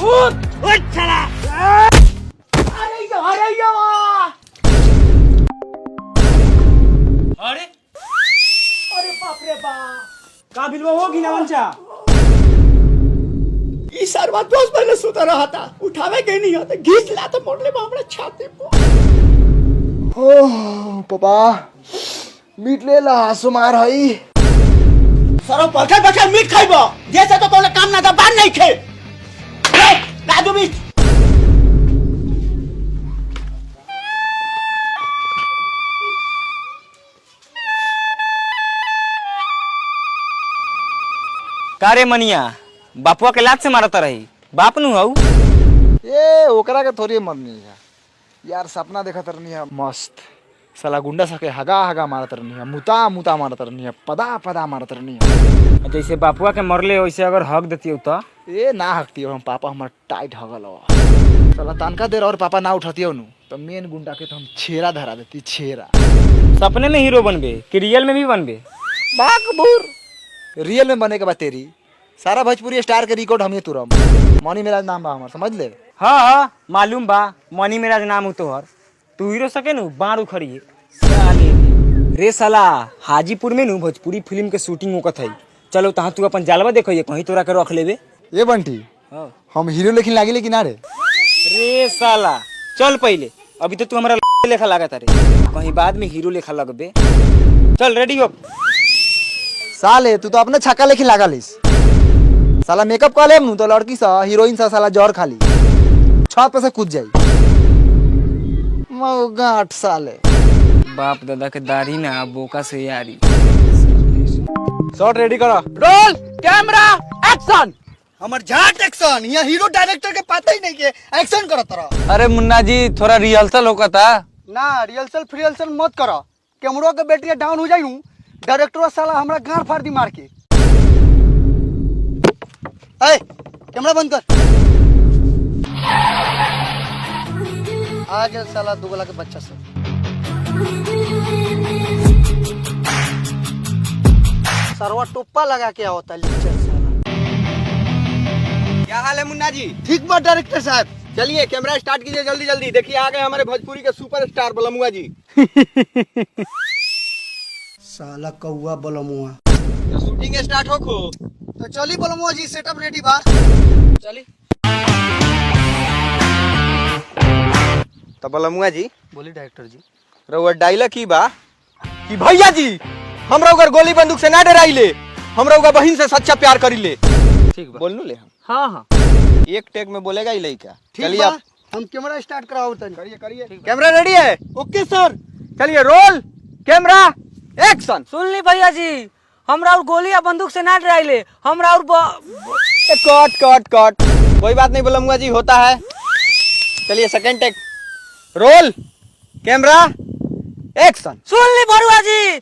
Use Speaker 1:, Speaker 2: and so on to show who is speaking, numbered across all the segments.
Speaker 1: उठ साला। अरे
Speaker 2: अरे बाप रे बाप, का बिलवा होगी ना वंचा।
Speaker 1: ई सरवा 2 महीने सुता रहा था, उठावे के नहीं होते, घींच ला तो मोड़ले हमरा छाती पर।
Speaker 3: ओह पापा मीट ले ला सुमार हई।
Speaker 1: सरो पलखा बखा मीट खाइबो, जैसे तो तोले काम ना दा बान नहीं खे। ले राजू मीट।
Speaker 4: कारे मनिया बापुआ के लात से मारता रही, बाप नु हऊ।
Speaker 3: ए ओकरा के थोड़ी मरनी है यार, सपना देखत रहनी है मस्त, साला गुंडा सके हगा हगा मारत रहनी है, मुता मुता मारत रहनी है, पदा पदा मारत रहनी है।
Speaker 4: जैसे बापुआ के मरले वैसे अगर हक देती हो तो
Speaker 3: ए ना हकती हम, पापा हमार टाइट हगल हो। साला तनका देर और पापा ना उठती हो नु तो मेन गुंडा के तो हम छेरा धरा देती, छेरा।
Speaker 4: सपने में हीरो बनबे कि रियल में भी बनबे?
Speaker 3: बाकबूर रियल में बने के बाद तेरी सारा भोजपुरी स्टार के रिकॉर्ड हम ये तुरम। मनी मेरा नाम बा हमार, समझ ले।
Speaker 4: हाँ हाँ मालूम बा, मनी मेरा नाम हो तोहर। तू हीरो सके नु बाण उखड़िए साले रे। साला हाजीपुर में नु भोजपुरी फिल्म के शूटिंग होकत है, चलो तहाँ तू अपन जालवा देखो, ये कहीं तोरा के रख लेबे।
Speaker 3: ए बंटी हम हीरो लेकिन लागी लेकिन ना रे।
Speaker 4: रे साला चल पहले, अभी तो तू हमारा लेखा लागत रे, कहीं बाद में हीरो लेखा लगबे। चल रेडी हो।
Speaker 3: साले तू तो अपने छक्का लेकिन लगा लिस, साला मेकअप कर लेम नु तो लड़की सा हीरोइन सा साला जौर खाली छत पे से कूद जाई। मौगा 8 साले
Speaker 4: बाप दादा के दाढ़ी ना बोका से यारी।
Speaker 3: शॉट रेडी करो,
Speaker 1: रोल कैमरा एक्शन। हमर झाट एक्शन, यहाँ हीरो डायरेक्टर के पता ही नहीं के एक्शन करत रहा।
Speaker 5: अरे मुन्ना जी थोड़ा रिहर्सल होगा था
Speaker 1: ना, रिहर्सल फ्रिहर्सल मत करो, कैमरा के बैटरी डाउन हो जाई, डायरेक्टर साला हमरा गाड़ फाड़ दी मार के। ए कैमरा बंद कर। आ गया साला दुगला के बच्चा सब। सरवा टोप्पा लगा के होता लीचर साला।
Speaker 5: क्या हाल है मुन्ना जी?
Speaker 1: ठीक बा डायरेक्टर साहब।
Speaker 5: चलिए कैमरा स्टार्ट कीजिए जल्दी जल्दी। देखिए आ गए हमारे भोजपुरी के सुपरस्टार बलमुआ जी।
Speaker 1: साला कौआ बलमुआ।
Speaker 5: तो शूटिंग स्टार्ट हो खो।
Speaker 1: तो चली बलमुआ जी, सेटअप रेडी बा।
Speaker 5: चलिए तो बलमुआ जी
Speaker 1: बोली डायरेक्टर जी।
Speaker 5: रउआ डायलॉग की बा कि भैया जी हमरा उगर गोली बंदूक से ना डराइले, हमरा उगर बहन से सच्चा प्यार करिले।
Speaker 1: ठीक बा।
Speaker 5: बोलनू ले हम।
Speaker 1: हाँ हाँ
Speaker 5: एक टेक में बोलेगा ही लड़का।
Speaker 1: चलिए
Speaker 5: आप
Speaker 1: हम कैमरा स्टार्ट कराओ तनी।
Speaker 5: करिए करिए। कैमरा रेडी है?
Speaker 1: ओके सर।
Speaker 5: चलिए रोल कैमरा एक्शन।
Speaker 2: सुन ली भैया जी, हमरा और गोली या बंदूक से ना डराइले, हमरा और
Speaker 5: कट कट कट, कोई बात नहीं बलमुआ जी, होता है। चलिए second take, roll camera action.
Speaker 2: सुन ली भरुआ जी।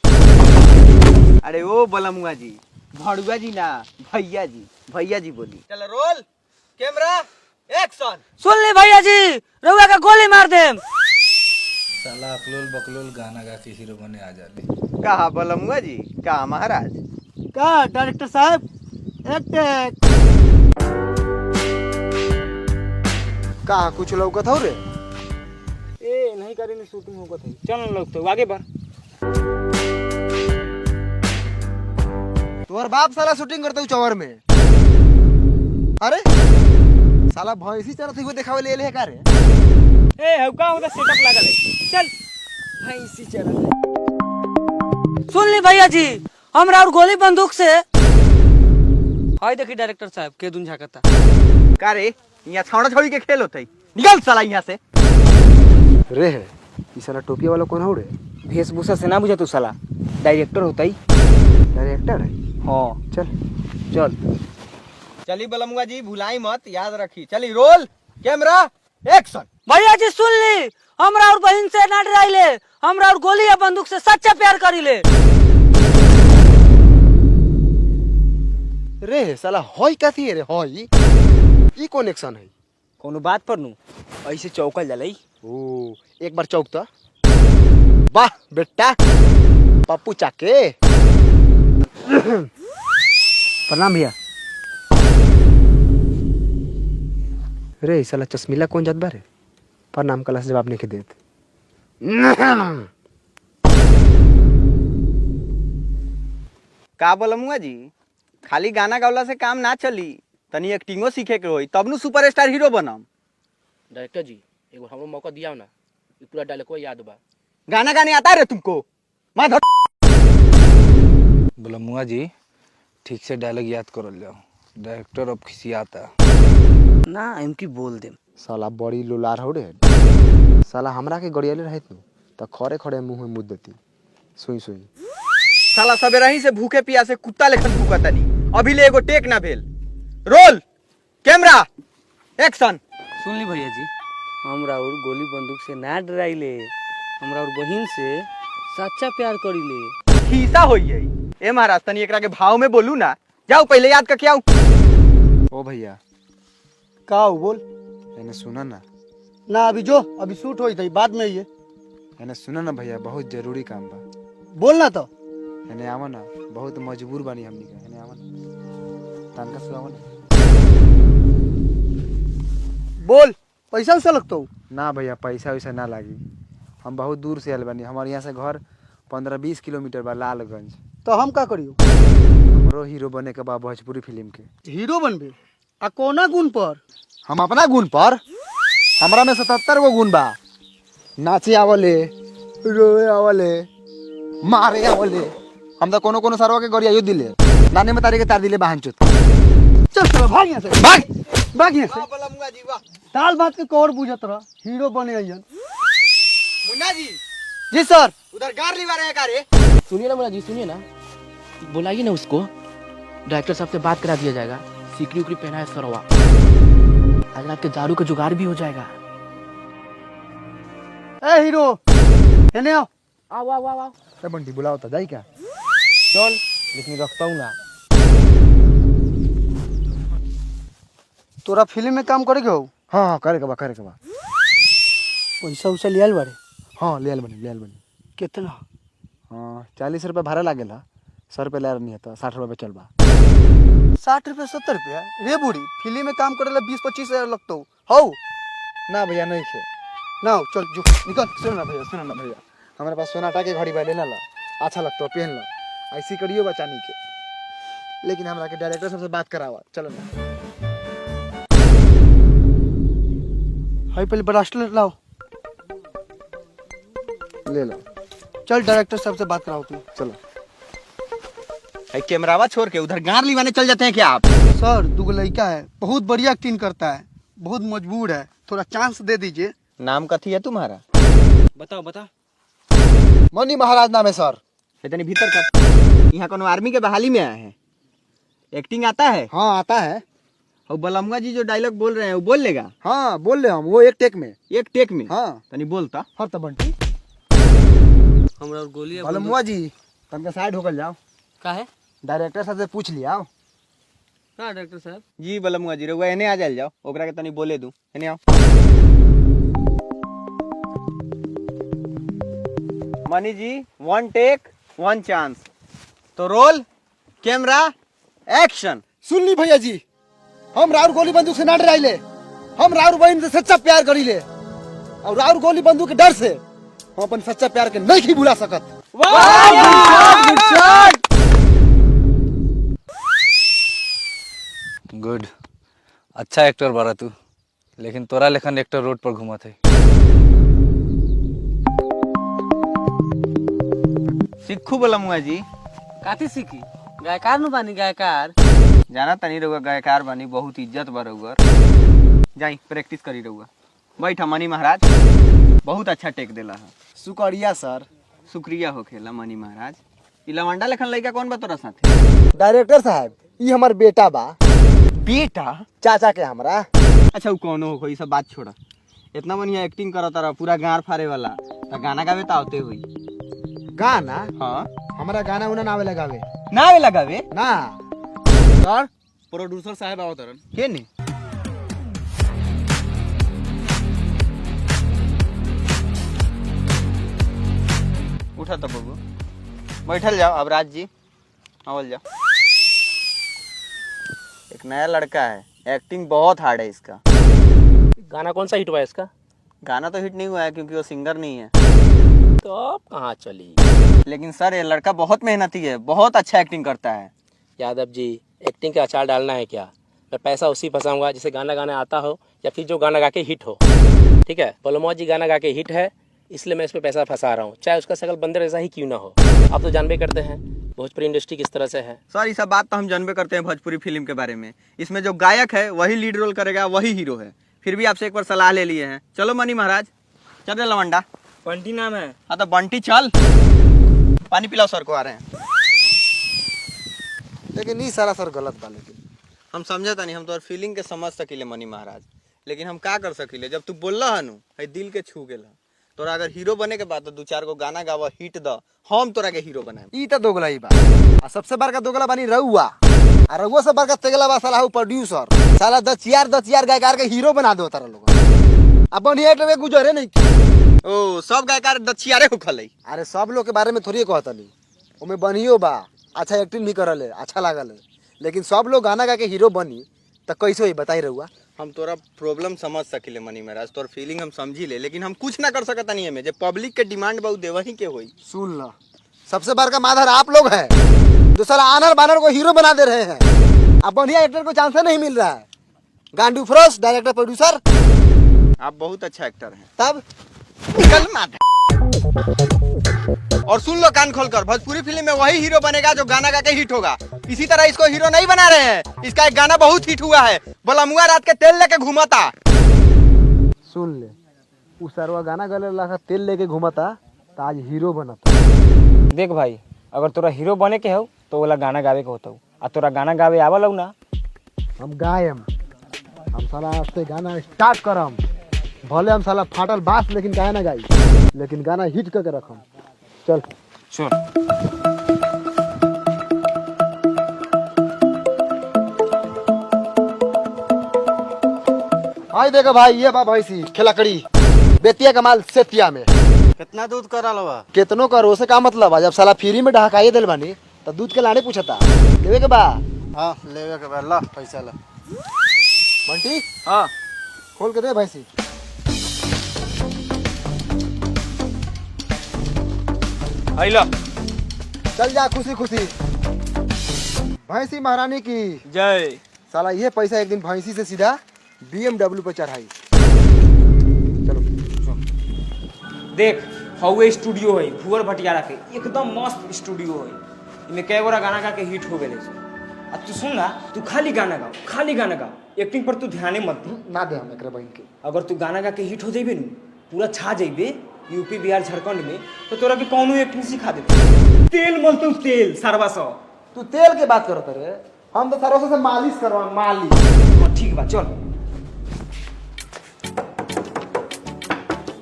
Speaker 5: अरे ओ बलमुआ जी, भड़ुआ जी ना, भैया जी, भैया जी बोली। चलो रोल कैमरा एक्शन।
Speaker 2: सुन ली भैया जी, रउआ का गोली मार देम।
Speaker 6: साला अकलोल बकलोल गाना गा के हीरो बने आ जाले।
Speaker 5: कहा बलमुआ जी, कहा महाराज।
Speaker 1: का डायरेक्टर साहब एक टेक।
Speaker 3: का कुछ लौकत हो रे?
Speaker 4: ए नहीं करी नहीं शूटिंग होगा था, चल लोग तो आगे बढ़।
Speaker 3: तोहर बाप साला शूटिंग करते चौवर में। अरे साला भैंसी चरत हुए दिखावे ले का रे?
Speaker 4: ए हौका होता सेटअप लागल है, चल भैंसी चल।
Speaker 2: सुन ली भैया जी, हमरा और गोली बंदूक से। हाय देखी डायरेक्टर साहब के दुन झाकता।
Speaker 5: का रे यहाँ छौड़ा छौड़ी के खेल होते, निकल साला यहाँ से।
Speaker 3: रे है ई साला टोपिया वाला कौन हो रे?
Speaker 4: वेशभूषा से ना बुझा तू साला डायरेक्टर होता ही।
Speaker 3: डायरेक्टर है?
Speaker 4: हाँ
Speaker 3: चल
Speaker 4: चल।
Speaker 5: चली बलमुआ जी भुलाई मत, याद रखी। चली रोल कैमरा एक्शन।
Speaker 2: भैया जी सुन ली, हमरा और बहन से ना डराइले, हमरा और गोली या बंदूक से सच्चा प्यार करिले।
Speaker 3: रे साला होई कथी है रे? होई ई कौन एक्शन है?
Speaker 4: कोनो बात पर नु ऐसे चौकल जलई।
Speaker 3: ओ एक बार चौक तो। वाह बेटा पप्पू चाके।
Speaker 1: प्रणाम भैया।
Speaker 7: रे ई साला चश्मिला कौन जात बारे पर नाम कला से जवाब नहीं के देत।
Speaker 5: का बोलमुआ जी, खाली गाना गावला से काम ना चली, तनी एक्टिंगो सीखे के होई, तब नु सुपरस्टार हीरो बनम।
Speaker 8: डायरेक्टर जी एगो हमरो मौका दिया ना, ये पूरा डायलॉग याद बा।
Speaker 5: गाना गाने आता है रे तुमको? माधर
Speaker 6: बलमुआ जी ठीक से डायलॉग याद करल जाओ, डायरेक्टर अब खिसियाता।
Speaker 2: ना इनकी बोल दे।
Speaker 3: साला बड़ी लोलार हो रे। साला हमरा के गड़ियाले रहत नु त खड़े खड़े मुंह में मुद देती सुई सुई।
Speaker 5: साला सबेरा ही से भूखे प्यासे कुत्ता लेखन भूखतनी, अभी ले एगो टेक ना भेल। Role camera action.
Speaker 2: सुन ली भैया जी, हमरा और गोली बंदूक से ना डराइले, हमरा और बहिन से सच्चा प्यार करीले।
Speaker 5: खीसा होई है। ए महाराज तनी एकरा के भाव में बोलू ना, जाओ पहले याद करके आओ।
Speaker 3: ओ भैया
Speaker 1: का हो बोल
Speaker 3: एने सुना ना।
Speaker 1: ना, अभी जो अभी शूट होई थी, बाद में ये
Speaker 3: एने सुना ना भैया, बहुत जरूरी काम बा।
Speaker 1: बोलना तो।
Speaker 3: एने आवा ना, बहुत मजबूर बानी हमनी के। एने आवा ना, तनका सुआवा ना।
Speaker 1: बोल, पैसा वैसा लगता हो?
Speaker 3: ना भैया पैसा वैसा ना लागी, हम बहुत दूर से आयल बानी। हमारे यहाँ से घर 15-20 किलोमीटर बा, लालगंज।
Speaker 1: तो हम का करियो?
Speaker 3: हमरो हीरो बने के बा भोजपुरी फिल्म के।
Speaker 1: हीरो बनबे? आ कोना गुण पर?
Speaker 3: हम अपना गुण पर, हमरा में 77 गो गुण बा। नाचे आवले, रोए आवले, मारे आवले। हम तो कोनो कोनो सरवा के गरिया दिले, नाने में तारी के तार दिले बहन चोत।
Speaker 1: चल चल भाग यहाँ से,
Speaker 3: भाग
Speaker 1: भाग यहाँ से।
Speaker 5: बोलमुआ जी वाह।
Speaker 1: दाल भात के कौर बुझत रहा, हीरो बने अइयन।
Speaker 5: मुन्ना जी
Speaker 1: जी सर।
Speaker 5: उधर गार लिवा रहे का रे?
Speaker 8: सुनिए ना मुन्ना जी, सुनिए ना, बुलाइए ना उसको, डायरेक्टर साहब से बात करा दिया जाएगा। सिकरी उकरी पहना है सरवा, आज रात के दारू का जुगाड़ भी हो जाएगा।
Speaker 1: ए हीरो एने आओ।
Speaker 8: आओ आओ आओ आओ।
Speaker 3: ए बंटी बुलाओ तो जाई क्या?
Speaker 4: चल लेकिन रखता हूँ ना।
Speaker 1: तोरा फिल्म में काम करेगे हो?
Speaker 3: हाँ हाँ करे के बा, करे के बा।
Speaker 1: पैसा वैसा लियाल बारे?
Speaker 3: हाँ लियाल बनी, लियाल बनी।
Speaker 1: कितना?
Speaker 3: हाँ 40 रुपये भाड़ा लागेला, 100 रुपये लायर नहीं है, 60 रुपये चल बा।
Speaker 1: 60 रुपये 70 रुपया? रे बूढ़ी, फिल्म में काम करेला 20-25 हजार लगता हो।
Speaker 3: ना भैया नहीं खे।
Speaker 1: ना चल जो निकल।
Speaker 3: सुन ना भैया, सुन ना भैया, हमारे पास सोनाटा के घड़ी बा, लेना ला, अच्छा लगता है, पहन लो। ऐसी करियो बचानी के, लेकिन हमरा के डायरेक्टर साहब से बात करावा। चलो ना।
Speaker 1: हाई पहले ब्रासलेट लाओ।
Speaker 3: ले लो।
Speaker 1: चल डायरेक्टर साहब से बात कराओ तू।
Speaker 3: चलो।
Speaker 5: कैमरावा छोड़ के उधर गार लिवाने चल जाते हैं क्या आप?
Speaker 1: सर दुगो लड़का है, बहुत बढ़िया एक्टिंग करता है, बहुत मजबूर है, थोड़ा चांस दे दीजिए।
Speaker 5: नाम कथी है तुम्हारा?
Speaker 2: बताओ बता।
Speaker 3: मनी महाराज नाम है सर।
Speaker 5: इतनी भीतर कर। यहाँ कोनो आर्मी के बहाली में आए हैं? एक्टिंग आता है?
Speaker 3: हाँ आता है।
Speaker 5: और बलमुआ जी जो डायलॉग बोल रहे हैं वो बोल लेगा?
Speaker 3: हाँ बोल ले हम, वो एक टेक में।
Speaker 5: एक टेक में?
Speaker 3: हाँ
Speaker 5: तनी बोलता।
Speaker 3: हाँ तो बंटी
Speaker 2: हमरा और गोली
Speaker 3: बलमुआ जी तनका साइड होकर जाओ,
Speaker 2: का है?
Speaker 3: डायरेक्टर साहब से पूछ लिया।
Speaker 2: का डायरेक्टर साहब?
Speaker 5: जी बलमुआ जी रहुआ एने आ जाल जाओ, ओकरा के तनी बोले दू। एने आओ। मनी जी 1 टेक 1 चांस। तो रोल कैमरा एक्शन।
Speaker 3: सुन ली भैया जी, हम राउर गोली बंदूक से ना डराइले, हम राउर बहन से सच्चा प्यार करीले, और राउर गोली बंदूक के डर से हम अपन सच्चा प्यार के नहीं ही भुला सकत।
Speaker 6: गुड, अच्छा एक्टर बारा तू, लेकिन तोरा लेखन एक्टर रोड पर घूमत है।
Speaker 5: सिक्खू बलमुआ जी।
Speaker 2: काती सीखी? गायकार नु बानी गायकार।
Speaker 5: जाना तनी रहुआ गायकार बनी, बहुत इज्जत बा रहुआ। जाई प्रैक्टिस करी रहुआ। बैठा मनी महाराज, बहुत अच्छा टेक देला है।
Speaker 3: शुक्रिया सर।
Speaker 5: शुक्रिया होखेला मनी महाराज। ई लवंडा लेखन लइका कौन बा तोरा साथे?
Speaker 3: डायरेक्टर साहब ये हमार बेटा बा।
Speaker 5: बेटा?
Speaker 3: चाचा के हमरा।
Speaker 5: अच्छा वो कौनो हो, ई सब बात छोड़ा। इतना बढ़िया एक्टिंग करता रहा, पूरा गार फाड़े वाला, तो गाना गावे तो आवते हुई।
Speaker 3: गाना?
Speaker 5: हाँ
Speaker 3: हमारा गाना उना नावे लगावे
Speaker 5: ना आवे लगावे
Speaker 3: ना सर।
Speaker 8: प्रोड्यूसर साहब आओ तरन।
Speaker 5: के ने? उठा तो बबू, बैठल जाओ। अब राज जी आवल जाओ। एक नया लड़का है, एक्टिंग बहुत हार्ड है इसका।
Speaker 8: गाना कौन सा हिट हुआ है इसका?
Speaker 5: गाना तो हिट नहीं हुआ है क्योंकि वो सिंगर नहीं है।
Speaker 8: तो अब कहाँ चली?
Speaker 5: लेकिन सर ये लड़का बहुत मेहनती है, बहुत अच्छा एक्टिंग करता है।
Speaker 8: यादव जी, एक्टिंग का अचार डालना है क्या? मैं पैसा उसी फंसाऊंगा जिसे गाना गाना आता हो या फिर जो गाना गा के हिट हो। ठीक है, बलमौज जी गाना गा के हिट है, इसलिए मैं इस पे पैसा फंसा रहा हूँ, चाहे उसका शकल बंदर ऐसा ही क्यों ना हो। आप तो जानबे करते हैं भोजपुरी इंडस्ट्री किस तरह से है।
Speaker 5: सर ये सब बात तो हम जानबे करते हैं भोजपुरी फिल्म के बारे में। इसमें जो गायक है वही लीड रोल करेगा, वही हीरो है। फिर भी आपसे एक बार सलाह ले लिए हैं। चलो मनी महाराज, चल रे लवंडा।
Speaker 4: बंटी नाम है।
Speaker 5: हाँ तो बंटी चल, पानी पिलाओ सर को, आ रहे हैं।
Speaker 3: लेकिन ये सारा सर गलत बा। लेकिन
Speaker 5: हम समझता नहीं, हम तो फीलिंग के समझ सकीले मनी महाराज, लेकिन हम का कर सकीले। जब तू बोल रहा नु है दिल के छू गेला, तोरा अगर हीरो बने के बाद तो 2-4 गो गाना गावा, हिट द, हम तोरा के हीरो बनाए।
Speaker 3: ई तो दोगला ही बा। आ सबसे बड़का दोगला बानी रउआ। आ रउआ से बड़का तेगला बा साला प्रोड्यूसर। साला 10 गायकार के हीरो बना दो तारा लोग। अब बढ़िया टे गुजरे नहीं।
Speaker 5: ओ सब गायकार दछियारे हो खलै।
Speaker 3: अरे सब लोग के बारे में थोड़ी कहतनी, ओमे बनियो बा, अच्छा एक्टिंग भी करल है, अच्छा लागल है। लेकिन सब लोग गाना गा के हीरो बनी तो कैसे ही बताई रहुआ।
Speaker 5: हम तोरा प्रॉब्लम समझ सकिले मनी महाराज, तोर फीलिंग हम समझी ले, लेकिन हम कुछ ना कर सकता नहीं है। जो पब्लिक के डिमांड बहुत देवही के होई।
Speaker 3: सुन ला, सबसे बड़का माधर आप लोग हैं जो साला आनर बानर को हीरो बना दे रहे हैं। अब बढ़िया एक्टर को चांस नहीं मिल रहा है। गांडू फ्रोस डायरेक्टर प्रोड्यूसर,
Speaker 5: आप बहुत अच्छा एक्टर हैं।
Speaker 3: तब
Speaker 5: निकल मार। और सुन लो कान खोलकर, भोजपुरी फिल्म में वही हीरो बनेगा जो गाना गा के हिट होगा। इसी तरह इसको हीरो नहीं बना रहे हैं। इसका एक गाना बहुत हिट हुआ है, बलमुआ रात के तेल लेके घुमाता।
Speaker 3: सुन ले, उ सरवा गाना गले ला तेल लेके घुमाता तो आज हीरो बनता।
Speaker 4: देख भाई, अगर तोरा हीरो बने के हो तो वाला गाना गावे के होता, आ तोरा गाना गावे आवल हो ना।
Speaker 3: हम गायम, हम साला आज से गाना स्टार्ट करम। भले हम साला फाटल बास लेकिन गाना गाई, लेकिन गाना हिट करके रखम। चल
Speaker 4: सुन,
Speaker 3: भाई देखो भाई, ये बा भैंसी खिलकड़ी बेतिया का माल सेतिया में।
Speaker 5: कितना दूध करा लवा?
Speaker 3: कितनों करो से का मतलब है? जब साला फ्री में ढकाइए दिल बानी तो दूध के लाने पूछता लेवे के बा।
Speaker 5: हाँ लेवे के बाद ला पैसा ला।
Speaker 3: बंटी
Speaker 5: हाँ
Speaker 3: खोल के दे भैंसी।
Speaker 5: आइला,
Speaker 3: चल जा खुशी खुशी। भैंसी महारानी की
Speaker 5: जय।
Speaker 3: साला ये पैसा एक दिन भैंसी से सीधा BMW पे चढ़ाई। चलो
Speaker 4: देख हवे स्टूडियो है भुवर भटियारा के, एकदम मस्त स्टूडियो है। इनमें कई गोरा गाना गा के हिट हो गए। अब तू सुन ना, तू खाली गाना गाओ, खाली गाना गाओ, एक्टिंग पर तू ध्यान मत दे।
Speaker 3: ना दे हम एकरे बहन के।
Speaker 4: अगर तू गाना गा के हिट हो जाइबे नु, पूरा छा जाइबे यूपी बिहार झारखंड में, तो तोरा के कौनो एक्टिंग सिखा देबे। तेल मलतू तेल सरवा सौ।
Speaker 3: तू तेल के बात करत रे, हम तो सरसों से मालिश करवा मालिश।
Speaker 4: हाँ ठीक बा, चल।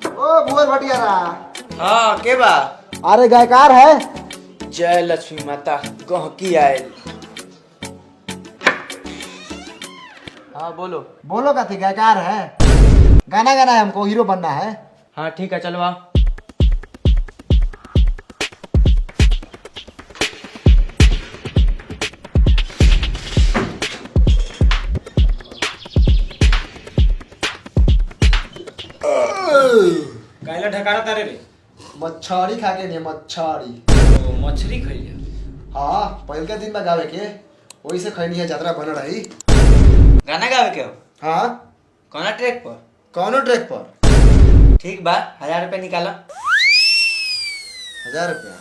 Speaker 3: ओ भुवर भटियारा।
Speaker 5: हाँ के बा?
Speaker 3: अरे गायकार है।
Speaker 8: जय लक्ष्मी माता गहकी आयल। हाँ बोलो।
Speaker 3: बोलो का थी गायकार है, गाना गाना है, हमको हीरो बनना है।
Speaker 8: हाँ ठीक है, चलो आओ।
Speaker 4: कायला ढकारा तारे रे?
Speaker 3: मच्छरी खा के नहीं, मच्छरी।
Speaker 4: ओ मछली खइया।
Speaker 3: हाँ पहल के दिन में गावे के वही से खैनी है, यात्रा बन रही।
Speaker 1: गाना गावे के हो?
Speaker 3: हाँ
Speaker 1: कौना ट्रैक पर?
Speaker 3: कौनो ट्रैक पर।
Speaker 1: ठीक बा, 1000 रुपया निकालो।
Speaker 3: 1000 रुपया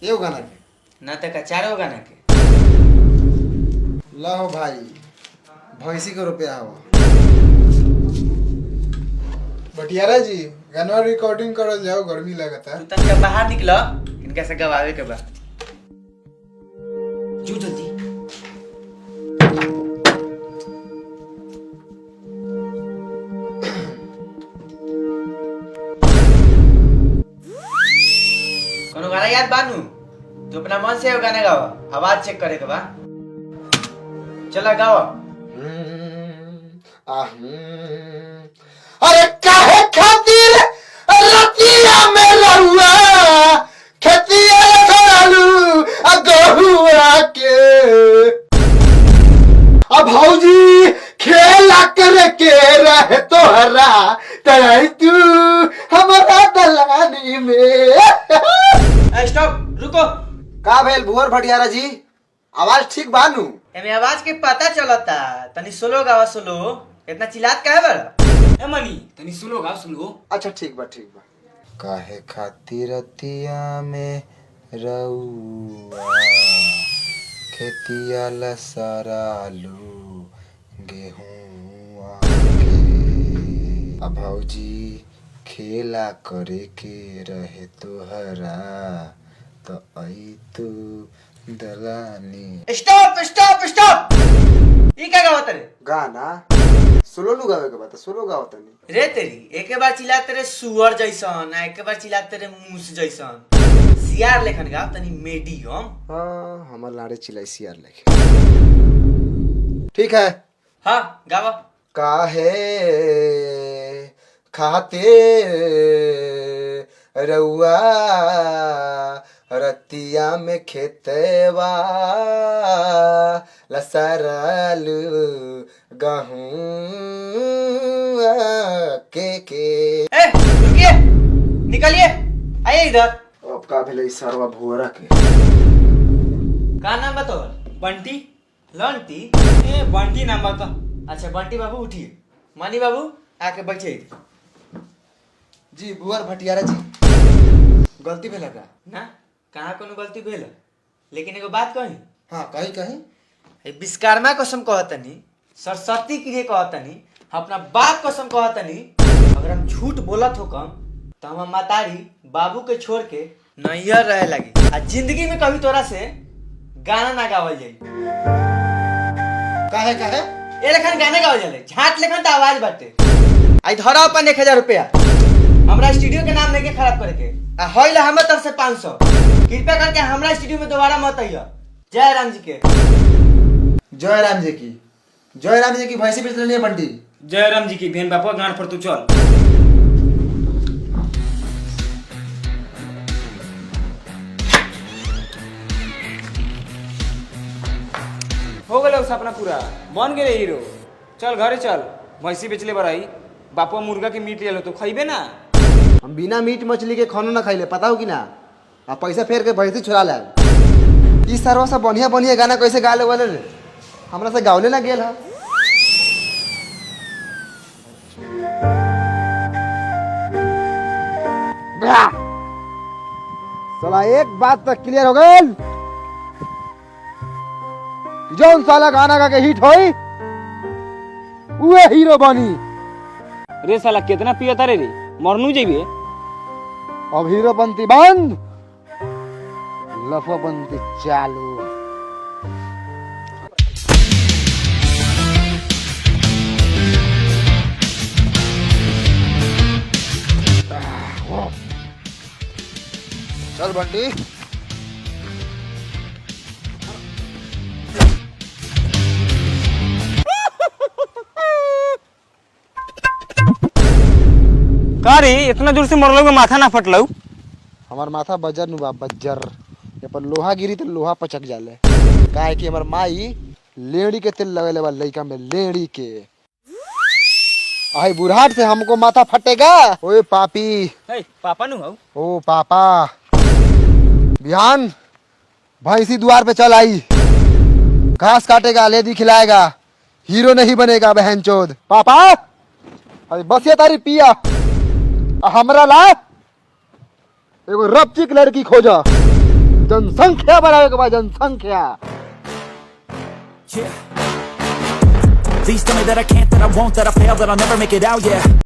Speaker 3: एगो गाना के?
Speaker 1: ना तो का 4 गो गाना के।
Speaker 3: लो भाई, भैंसी को रुपया हो।
Speaker 9: भटियारा जी गाना रिकॉर्डिंग करल जाओ, गर्मी लगता।
Speaker 1: तू तनिका बाहर निकलो, इनका से गवावे के बा।
Speaker 4: जो जल्दी।
Speaker 1: कोनो गाना याद बानू? तू अपना मन से गाना गाओ, आवाज चेक करे के बा। चला गाओ।
Speaker 3: अरे काहे खातिर रतिया में लहुआ खेतिया करालू गहुआ के। अब भौजी खेला करे के रहे तो तोहरा तराई तू हमारा दलानी में।
Speaker 1: स्टॉप, रुको।
Speaker 3: का भेल भुवर भटियारा जी, आवाज ठीक बानू?
Speaker 1: एमे आवाज के पता चलता, तनी सोलो गावा सोलो। इतना चिल्लात काहे बड़ा?
Speaker 4: ए मनी तनी सुनो गा सुनो।
Speaker 3: अच्छा ठीक बा ठीक बा। काहे खातिर रतिया में रउआ खेतिया लसरालू गेहूं के भौजी खेला करे के रहे तोहरा तो आई तू दलानी।
Speaker 1: Stop stop stop. ई का गावत रे?
Speaker 3: गाना सोलो नु गावे के बात, सोलो गावत नहीं
Speaker 1: रे तेरी। एक बार चिल्लाते रे सुअर जैसन, आ एक बार चिल्लाते रे मूस जैसन। सियार लेखन गाव तनी मीडियम।
Speaker 3: हाँ हमार लाड़े चिल्लाई सियार लेके। ठीक है
Speaker 1: हाँ गावा।
Speaker 3: काहे खाते रउआ रतिया में खेतवा लसरालू गहूं के।
Speaker 1: ए रुकिए, निकलिए, आइए इधर।
Speaker 3: अब का भेलै सरवा भुवरा के?
Speaker 1: का नाम बताओ?
Speaker 4: बंटी।
Speaker 1: लंटी?
Speaker 4: ए बंटी नाम बता।
Speaker 1: अच्छा बंटी बाबू उठिए। मनी बाबू आके बैठिए।
Speaker 3: जी भुवर भटियारा जी, गलती भेल का?
Speaker 1: ना कहाँ कोनो गलती भेल, लेकिन एगो बात कही।
Speaker 3: हाँ कहीं कहीं
Speaker 1: विश्वकर्मा कसम कहतनी, सरस्वती के लिए कहतनी, अपना बाप कसम कहतनी, अगर हम झूठ बोलत हो कम तो हम मातारी बाबू के छोड़ के नैहर रहे लगी। आ जिंदगी में कभी तोरा से गाना ना गावल जाई।
Speaker 3: काहे काहे?
Speaker 1: ए लेखन गाना गावल जाले, झाट लेखन तो आवाज बाटे। आई धरा अपन 1000 रुपया। हमरा स्टूडियो के नाम लेके खराब करके आ होइला हमर तरफ से 500। कृपया करके हमरा स्टूडियो में दोबारा मत आइयो। जय राम जी के।
Speaker 3: जय राम जी की। जय राम जी की भैंसी बेच लेनी है बंटी।
Speaker 4: जय राम जी की बहन बापा गान पर तू चल। हो गए सपना पूरा, बन गए हीरो। चल घरे चल, भैंसी बेचले बराई। बापा मुर्गा के मीट ले तो खइबे ना।
Speaker 3: हम बिना मीट मछली के खानो ना खाइले, पता हो कि ना? आ पैसा फेर के भैंसी छुड़ा ले। ई सरवा सब बढ़िया बढ़िया गाना कैसे गा ले वाले रे? हमरा से गावले ना गेल है। साला एक बात तक क्लियर हो गई, जौन साला गाना गा के हिट होई उहे हीरो बनी।
Speaker 4: रे साला कितना पिया तारे रे, मरनू जेबे।
Speaker 3: अब हीरो बनती बंद, लफो बनती चालू। चल बंटी।
Speaker 4: का रे इतना दूर से मरलो के माथा ना फटलौ?
Speaker 3: हमार माथा बजर नु बा, बजर। ये पर लोहा गिरी तो लोहा पचक जाले। काहे कि हमार माई लेड़ी के तेल लगेले बा लइका में, लेड़ी के। आई बुढ़ाट से हमको माथा फटेगा। ओए पापी।
Speaker 4: ए पापा नु हौ।
Speaker 3: ओ पापा, बिहान भैंसी द्वार पे चल आई, घास काटेगा, लेदी खिलाएगा, हीरो नहीं बनेगा बहनचोद। पापा अरे बस ये तारी पिया, हमरा ला एगो रपचिक लड़की खोजा, जनसंख्या बढ़ावे के बाद जनसंख्या।
Speaker 10: Please tell me that I can't, that I won't, that I fail, that I'll never make it out, yeah.